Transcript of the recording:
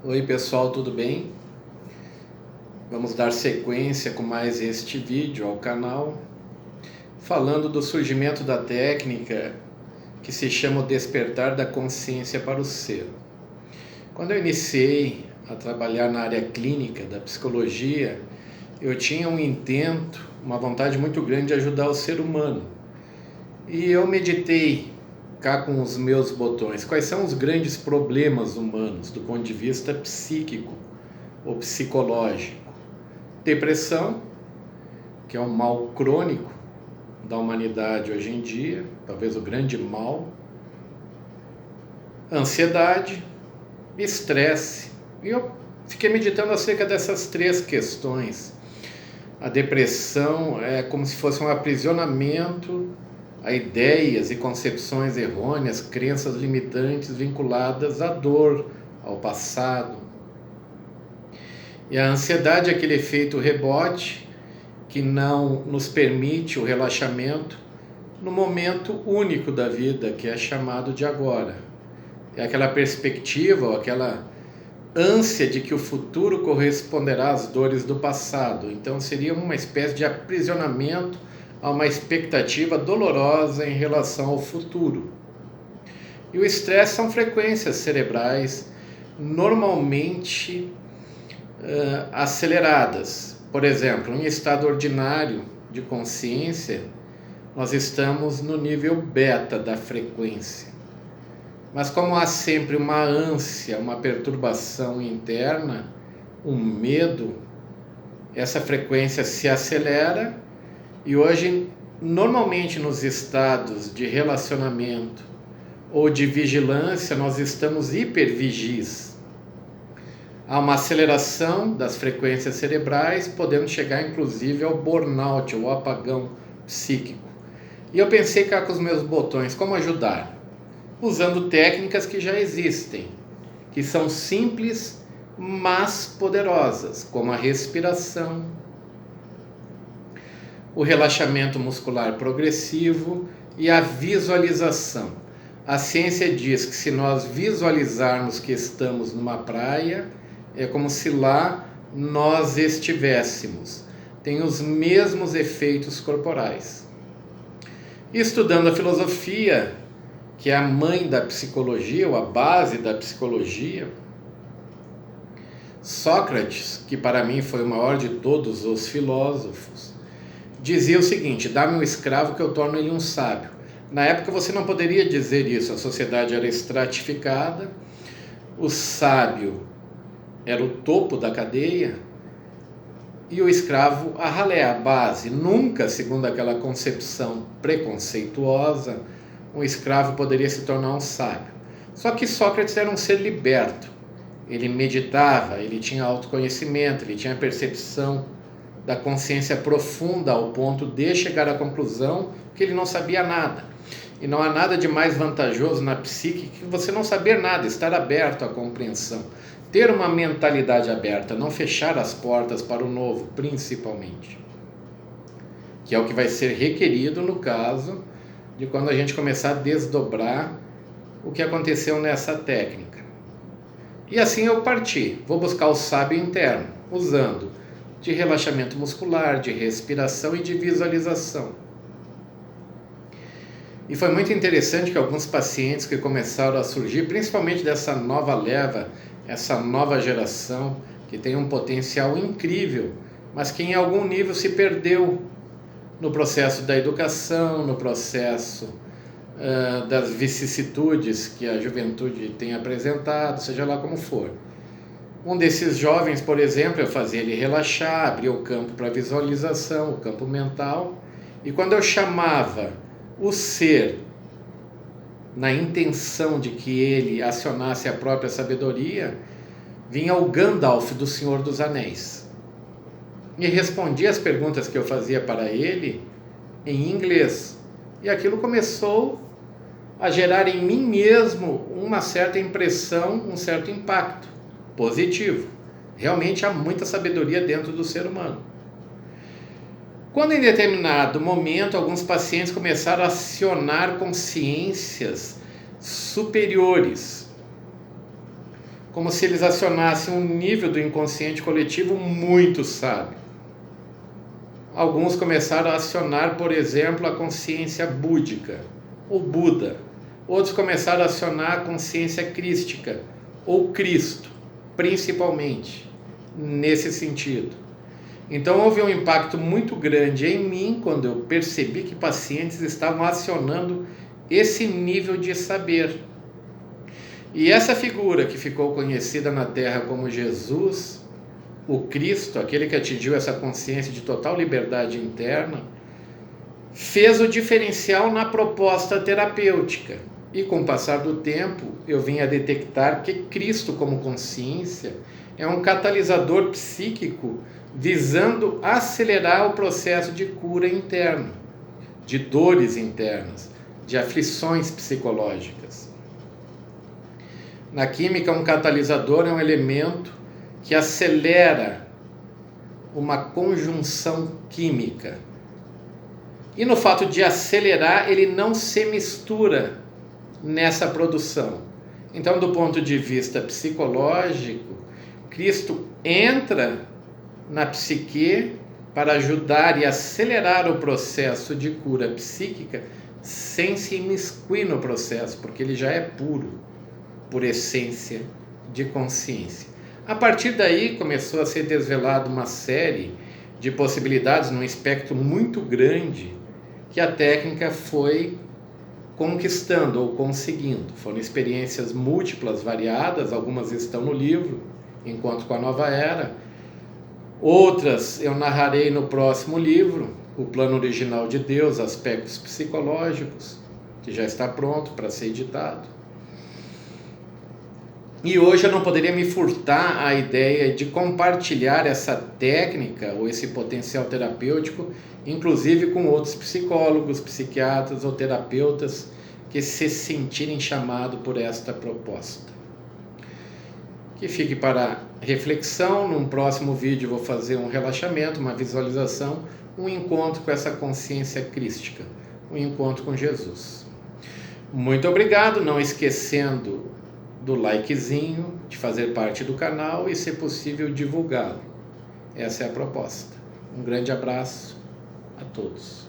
Oi pessoal, tudo bem? Vamos dar sequência com mais este vídeo ao canal, falando do surgimento da técnica que se chama o despertar da consciência para o ser. Quando eu iniciei a trabalhar na área clínica da psicologia, eu tinha um intento, uma vontade muito grande de ajudar o ser humano. E eu meditei cá com os meus botões quais são os grandes problemas humanos do ponto de vista psíquico ou psicológico. Depressão, que é um mal crônico da humanidade hoje em dia, talvez o grande mal. Ansiedade, estresse. E eu fiquei meditando acerca dessas três questões. A depressão é como se fosse um aprisionamento a ideias e concepções errôneas, crenças limitantes vinculadas à dor, ao passado. E a ansiedade é aquele efeito rebote que não nos permite o relaxamento no momento único da vida, que é chamado de agora. É aquela perspectiva, ou aquela ânsia de que o futuro corresponderá às dores do passado. Então seria uma espécie de aprisionamento a uma expectativa dolorosa em relação ao futuro. E o estresse são frequências cerebrais normalmente aceleradas. Por exemplo, em estado ordinário de consciência, nós estamos no nível beta da frequência. Mas como há sempre uma ânsia, uma perturbação interna, um medo, essa frequência se acelera e hoje, normalmente nos estados de relacionamento ou de vigilância, nós estamos hipervigis. Há uma aceleração das frequências cerebrais, podendo chegar inclusive ao burnout, ou apagão psíquico. E eu pensei cá com os meus botões, como ajudar? Usando técnicas que já existem, que são simples, mas poderosas, como a respiração, o relaxamento muscular progressivo e a visualização. A ciência diz que se nós visualizarmos que estamos numa praia, é como se lá nós estivéssemos. Tem os mesmos efeitos corporais. Estudando a filosofia, que é a mãe da psicologia, ou a base da psicologia, Sócrates, que para mim foi o maior de todos os filósofos, dizia o seguinte: dá-me um escravo que eu torno ele um sábio. Na época você não poderia dizer isso, a sociedade era estratificada, o sábio era o topo da cadeia e o escravo a ralé, a base. Nunca, segundo aquela concepção preconceituosa, um escravo poderia se tornar um sábio. Só que Sócrates era um ser liberto. Ele meditava, ele tinha autoconhecimento, ele tinha percepção da consciência profunda ao ponto de chegar à conclusão que ele não sabia nada. E não há nada de mais vantajoso na psique que você não saber nada, estar aberto à compreensão. Ter uma mentalidade aberta, não fechar as portas para o novo, principalmente. Que é o que vai ser requerido no caso de quando a gente começar a desdobrar o que aconteceu nessa técnica. E assim eu parti, vou buscar o sábio interno, usando de relaxamento muscular, de respiração e de visualização. E foi muito interessante que alguns pacientes que começaram a surgir, principalmente dessa nova leva, essa nova geração, que tem um potencial incrível, mas que em algum nível se perdeu no processo da educação, no processo das vicissitudes que a juventude tem apresentado, seja lá como for. Um desses jovens, por exemplo, eu fazia ele relaxar, abria o campo para visualização, o campo mental, e quando eu chamava o ser na intenção de que ele acionasse a própria sabedoria, vinha o Gandalf do Senhor dos Anéis e respondia as perguntas que eu fazia para ele em inglês, e aquilo começou a gerar em mim mesmo uma certa impressão, um certo impacto positivo. Realmente há muita sabedoria dentro do ser humano. Quando em determinado momento alguns pacientes começaram a acionar consciências superiores, como se eles acionassem um nível do inconsciente coletivo muito sábio. Alguns começaram a acionar, por exemplo, a consciência búdica, ou Buda. Outros começaram a acionar a consciência crística, ou Cristo, principalmente, nesse sentido. Então houve um impacto muito grande em mim quando eu percebi que pacientes estavam acionando esse nível de saber. E essa figura que ficou conhecida na Terra como Jesus, o Cristo, aquele que atingiu essa consciência de total liberdade interna, fez o diferencial na proposta terapêutica. E com o passar do tempo, eu vim a detectar que Cristo, como consciência, é um catalisador psíquico visando acelerar o processo de cura interna, de dores internas, de aflições psicológicas. Na química, um catalisador é um elemento que acelera uma conjunção química. E no fato de acelerar, ele não se mistura nessa produção. Então, do ponto de vista psicológico, Cristo entra na psique para ajudar e acelerar o processo de cura psíquica sem se imiscuir no processo, porque ele já é puro, por essência de consciência. A partir daí começou a ser desvelada uma série de possibilidades num espectro muito grande que a técnica foi conquistando ou conseguindo. Foram experiências múltiplas, variadas, algumas estão no livro, Encontro com a Nova Era. Outras eu narrarei no próximo livro, O Plano Original de Deus, Aspectos Psicológicos, que já está pronto para ser editado. E hoje eu não poderia me furtar à ideia de compartilhar essa técnica ou esse potencial terapêutico, inclusive com outros psicólogos, psiquiatras ou terapeutas que se sentirem chamados por esta proposta. Que fique para reflexão. Num próximo vídeo eu vou fazer um relaxamento, uma visualização, um encontro com essa consciência crística, um encontro com Jesus. Muito obrigado, não esquecendo do likezinho, de fazer parte do canal e, se possível, divulgá-lo. Essa é a proposta. Um grande abraço a todos.